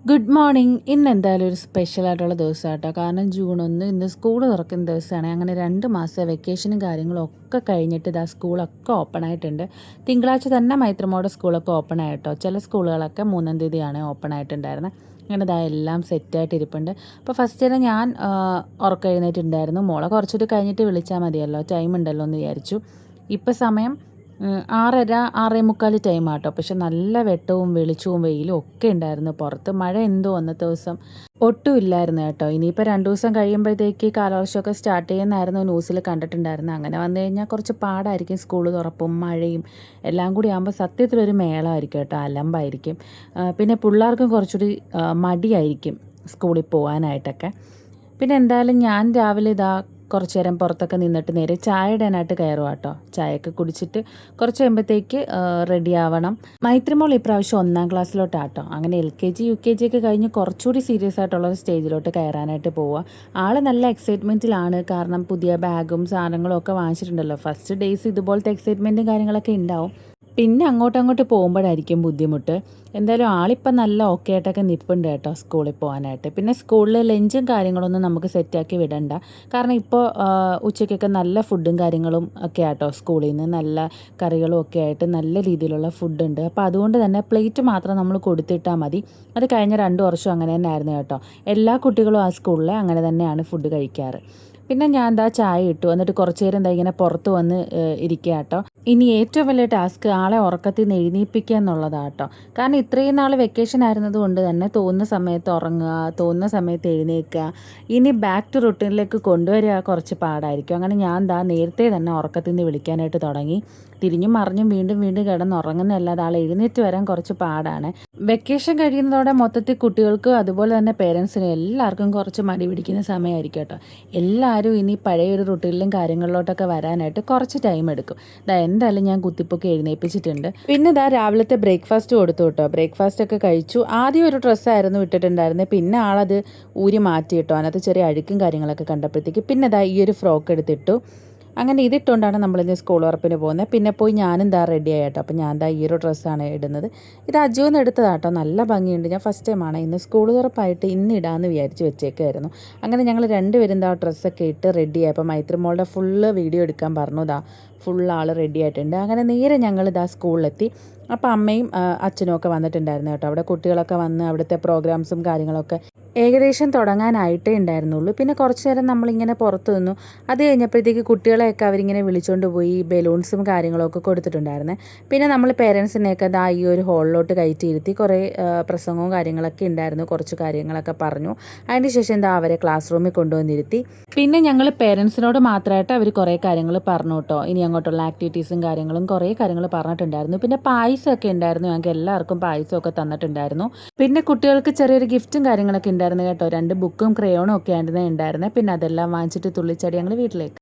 Good morning. ഇന്ന് എന്തായാലും ഒരു സ്പെഷ്യലായിട്ടുള്ള ദിവസമാട്ടോ. കാരണം ജൂൺ 1 ഇന്ന് സ്കൂൾ തുറക്കുന്ന ദിവസമാണ്. അങ്ങനെ 2 മാസത്തെ വെക്കേഷനും കാര്യങ്ങളും ഒക്കെ കഴിഞ്ഞിട്ട് ഇതാ സ്കൂളൊക്കെ ഓപ്പൺ ആയിട്ടുണ്ട്. തിങ്കളാഴ്ച തന്നെ മൈത്രമോടെ സ്കൂളൊക്കെ ഓപ്പൺ ആയിട്ടോ. ചില സ്കൂളുകളൊക്കെ 3-ാം തീയതിയാണ് ഓപ്പൺ ആയിട്ടുണ്ടായിരുന്നത്. അങ്ങനെ ഇതാ എല്ലാം സെറ്റായിട്ട് ഇരിപ്പുണ്ട്. അപ്പോൾ ഫസ്റ്റ് തന്നെ ഞാൻ ഉറക്കം എഴുന്നേറ്റുണ്ടായിരുന്നു. മോളെ കുറച്ചിട്ട് കഴിഞ്ഞിട്ട് വിളിച്ചാൽ മതിയല്ലോ, ടൈം ഉണ്ടല്ലോ എന്ന് വിചാരിച്ചു. ഇപ്പം സമയം 6:30 6:45 ടൈമാട്ടോ. പക്ഷെ നല്ല വെട്ടവും വെളിച്ചവും വെയിലും ഒക്കെ ഉണ്ടായിരുന്നു പുറത്ത്. മഴ എന്തോ അന്നത്തെ ദിവസം ഒട്ടും ഇല്ലായിരുന്നു കേട്ടോ. ഇനിയിപ്പോൾ 2 ദിവസം കഴിയുമ്പോഴത്തേക്ക് കാലവർഷമൊക്കെ സ്റ്റാർട്ട് ചെയ്യുന്നതായിരുന്നു ന്യൂസിൽ കണ്ടിട്ടുണ്ടായിരുന്നത്. അങ്ങനെ വന്നു കഴിഞ്ഞാൽ കുറച്ച് പാടായിരിക്കും. സ്കൂൾ തുറപ്പും മഴയും എല്ലാം കൂടി ആകുമ്പോൾ സത്യത്തിലൊരു മേളമായിരിക്കും കേട്ടോ, അലമ്പായിരിക്കും. പിന്നെ പിള്ളേർക്കും കുറച്ചുകൂടി മടിയായിരിക്കും സ്കൂളിൽ പോകാനായിട്ടൊക്കെ. പിന്നെ എന്തായാലും ഞാൻ രാവിലെ ഇതാ കുറച്ച് നേരം പുറത്തൊക്കെ നിന്നിട്ട് നേരെ ചായ ഇടാനായിട്ട് കയറുക കേട്ടോ. ചായയൊക്കെ കുടിച്ചിട്ട് കുറച്ച് കഴിയുമ്പോഴത്തേക്ക് റെഡി ആവണം. മൈത്രിമോൾ ഇപ്രാവശ്യം 1-ാം ക്ലാസ്സിലോട്ടാട്ടോ. അങ്ങനെ LKG UKG ഒക്കെ കഴിഞ്ഞ് കുറച്ചുകൂടി സീരിയസ് ആയിട്ടുള്ള ഒരു സ്റ്റേജിലോട്ട് കയറാനായിട്ട് പോവുക. ആൾ നല്ല എക്സൈറ്റ്മെൻറ്റിലാണ്. കാരണം പുതിയ ബാഗും സാധനങ്ങളും ഒക്കെ വാങ്ങിച്ചിട്ടുണ്ടല്ലോ. ഫസ്റ്റ് ഡേയ്സ് ഇതുപോലത്തെ എക്സൈറ്റ്മെൻറ്റും കാര്യങ്ങളൊക്കെ ഉണ്ടാവും. പിന്നെ അങ്ങോട്ട് പോകുമ്പോഴായിരിക്കും ബുദ്ധിമുട്ട്. എന്തായാലും ആളിപ്പം നല്ല ഓക്കെ ആയിട്ടൊക്കെ നിൽപ്പുണ്ട് കേട്ടോ സ്കൂളിൽ പോകാനായിട്ട്. പിന്നെ സ്കൂളിൽ ലഞ്ചും കാര്യങ്ങളൊന്നും നമുക്ക് സെറ്റാക്കി വിടണ്ട. കാരണം ഇപ്പോൾ ഉച്ചയ്ക്കൊക്കെ നല്ല ഫുഡും കാര്യങ്ങളും ഒക്കെ ആട്ടോ. സ്കൂളിൽ നിന്ന് നല്ല കറികളും ഒക്കെ ആയിട്ട് നല്ല രീതിയിലുള്ള ഫുഡുണ്ട്. അപ്പോൾ അതുകൊണ്ട് തന്നെ പ്ലേറ്റ് മാത്രം നമ്മൾ കൊടുത്തിട്ടാൽ മതി. അത് കഴിഞ്ഞ 2 വർഷം അങ്ങനെ തന്നെ ആയിരുന്നു കേട്ടോ. എല്ലാ കുട്ടികളും ആ സ്കൂളിൽ അങ്ങനെ തന്നെയാണ് ഫുഡ് കഴിക്കാറ്. പിന്നെ ഞാൻ എന്താ ചായ ഇട്ടു. എന്നിട്ട് കുറച്ച് നേരം എന്താ ഇങ്ങനെ പുറത്ത് വന്ന് ഇരിക്കുക കേട്ടോ. ഇനി ഏറ്റവും വലിയ ടാസ്ക് ആളെ ഉറക്കത്തിൽ നിന്ന് എഴുന്നേൽപ്പിക്കുക എന്നുള്ളതാണ് കേട്ടോ. കാരണം ഇത്രയും നാൾ വെക്കേഷൻ ആയിരുന്നത് കൊണ്ട് തന്നെ തോന്നുന്ന സമയത്ത് ഉറങ്ങുക, തോന്നുന്ന സമയത്ത് എഴുന്നേൽക്കുക. ഇനി ബാക്ക് ടു റുട്ടീനിലേക്ക് കൊണ്ടുവരിക കുറച്ച് പാടായിരിക്കും. അങ്ങനെ ഞാൻ എന്താ നേരത്തെ തന്നെ ഉറക്കത്തിൽ നിന്ന് വിളിക്കാനായിട്ട് തുടങ്ങി. തിരിഞ്ഞും മറിഞ്ഞും വീണ്ടും വീണ്ടും കിടന്നുറങ്ങുന്നതല്ലാതെ ആൾ എഴുന്നേറ്റ് വരാൻ കുറച്ച് പാടാണ്. വെക്കേഷൻ കഴിയുന്നതോടെ മൊത്തത്തിൽ കുട്ടികൾക്ക് അതുപോലെ തന്നെ പേരൻസിനും എല്ലാവർക്കും കുറച്ച് മടി പിടിക്കുന്ന സമയമായിരിക്കും കേട്ടോ. എല്ലാവരും ഇനി പഴയൊരു റുട്ടീനിലും കാര്യങ്ങളിലോട്ടൊക്കെ വരാനായിട്ട് കുറച്ച് ടൈം എടുക്കും. എന്തായാലും ഞാൻ കുത്തിപ്പൊക്കെ എഴുന്നേൽപ്പിച്ചിട്ടുണ്ട്. പിന്നെ രാവിലത്തെ ബ്രേക്ക്ഫാസ്റ്റ് കൊടുത്തു കേട്ടോ. ബ്രേക്ക്ഫാസ്റ്റ് ഒക്കെ കഴിച്ചു. ആദ്യം ഒരു ഡ്രസ്സായിരുന്നു ഇട്ടിട്ടുണ്ടായിരുന്നത്. പിന്നെ ആളത് ഊരി മാറ്റി കേട്ടോ. അതിനകത്ത് ചെറിയ അഴുക്കും കാര്യങ്ങളൊക്കെ കണ്ടപ്പോഴത്തേക്ക് പിന്നെ ഈ ഒരു ഫ്രോക്ക് എടുത്തിട്ടു. അങ്ങനെ ഇതിട്ടുകൊണ്ടാണ് നമ്മളിന്ന് സ്കൂൾ ഉറപ്പിന് പോകുന്നത്. പിന്നെ പോയി ഞാനും റെഡി ആയിട്ടോ. അപ്പോൾ ഞാൻ ഈ ഒരു ഡ്രസ്സാണ് ഇടുന്നത്. ഇത് അജുവിന്ന് എടുത്തതാട്ടോ. നല്ല ഭംഗിയുണ്ട്. ഞാൻ ഫസ്റ്റ് ടൈമാണ് ഇന്ന് സ്കൂൾ തുറപ്പായിട്ട് ഇന്ന് ഇടാമെന്ന് വിചാരിച്ച് വെച്ചേക്കായിരുന്നു. അങ്ങനെ ഞങ്ങൾ രണ്ടുപേരും ഡ്രസ്സൊക്കെ ഇട്ട് റെഡി ആയി. അപ്പോൾ മൈത്രിമോളുടെ ഫുള്ള് വീഡിയോ എടുക്കാൻ പറഞ്ഞു. ഫുൾ ആൾ റെഡി ആയിട്ടുണ്ട്. അങ്ങനെ നേരെ ഞങ്ങൾ സ്കൂളിലെത്തി. അപ്പോൾ അമ്മയും അച്ഛനും ഒക്കെ വന്നിട്ടുണ്ടായിരുന്നു കേട്ടോ. അവിടെ കുട്ടികളൊക്കെ വന്ന് അവിടുത്തെ പ്രോഗ്രാംസും കാര്യങ്ങളൊക്കെ ഏകദേശം തുടങ്ങാനായിട്ടേ ഉണ്ടായിരുന്നുള്ളൂ. പിന്നെ കുറച്ച് നേരം നമ്മളിങ്ങനെ പുറത്ത് നിന്നു. അത് കഴിഞ്ഞപ്പോഴത്തേക്ക് കുട്ടികളെയൊക്കെ അവരിങ്ങനെ വിളിച്ചുകൊണ്ട് പോയി ബലൂൺസും കാര്യങ്ങളൊക്കെ കൊടുത്തിട്ടുണ്ടായിരുന്നേ. പിന്നെ നമ്മൾ പേരൻസിനെയൊക്കെ ഈ ഒരു ഹോളിലോട്ട് കയറ്റിയിരുത്തി കുറേ പ്രസംഗവും കാര്യങ്ങളൊക്കെ ഉണ്ടായിരുന്നു. കുറച്ച് കാര്യങ്ങളൊക്കെ പറഞ്ഞു. അതിന് ശേഷം അവരെ ക്ലാസ് റൂമിൽ കൊണ്ടുവന്നിരുത്തി. പിന്നെ ഞങ്ങൾ പേരൻസിനോട് മാത്രമായിട്ട് അവർ കുറേ കാര്യങ്ങൾ പറഞ്ഞു കേട്ടോ. ഇനി അങ്ങോട്ടുള്ള ആക്ടിവിറ്റീസും കാര്യങ്ങളും കുറേ കാര്യങ്ങൾ പറഞ്ഞിട്ടുണ്ടായിരുന്നു. പിന്നെ പായസമൊക്കെ ഉണ്ടായിരുന്നു. ഞങ്ങൾക്ക് എല്ലാവർക്കും പായസമൊക്കെ തന്നിട്ടുണ്ടായിരുന്നു. പിന്നെ കുട്ടികൾക്ക് ചെറിയൊരു ഗിഫ്റ്റും കാര്യങ്ങളൊക്കെ ഉണ്ടായിരുന്നു കേട്ടോ. 2 ബുക്കും ക്രയോണും ഒക്കെ ആയിരുന്നു ഉണ്ടായിരുന്നത്. പിന്നെ അതെല്ലാം വാങ്ങിച്ചിട്ട് തുള്ളിച്ചാടി ഞങ്ങൾ വീട്ടിലേക്ക്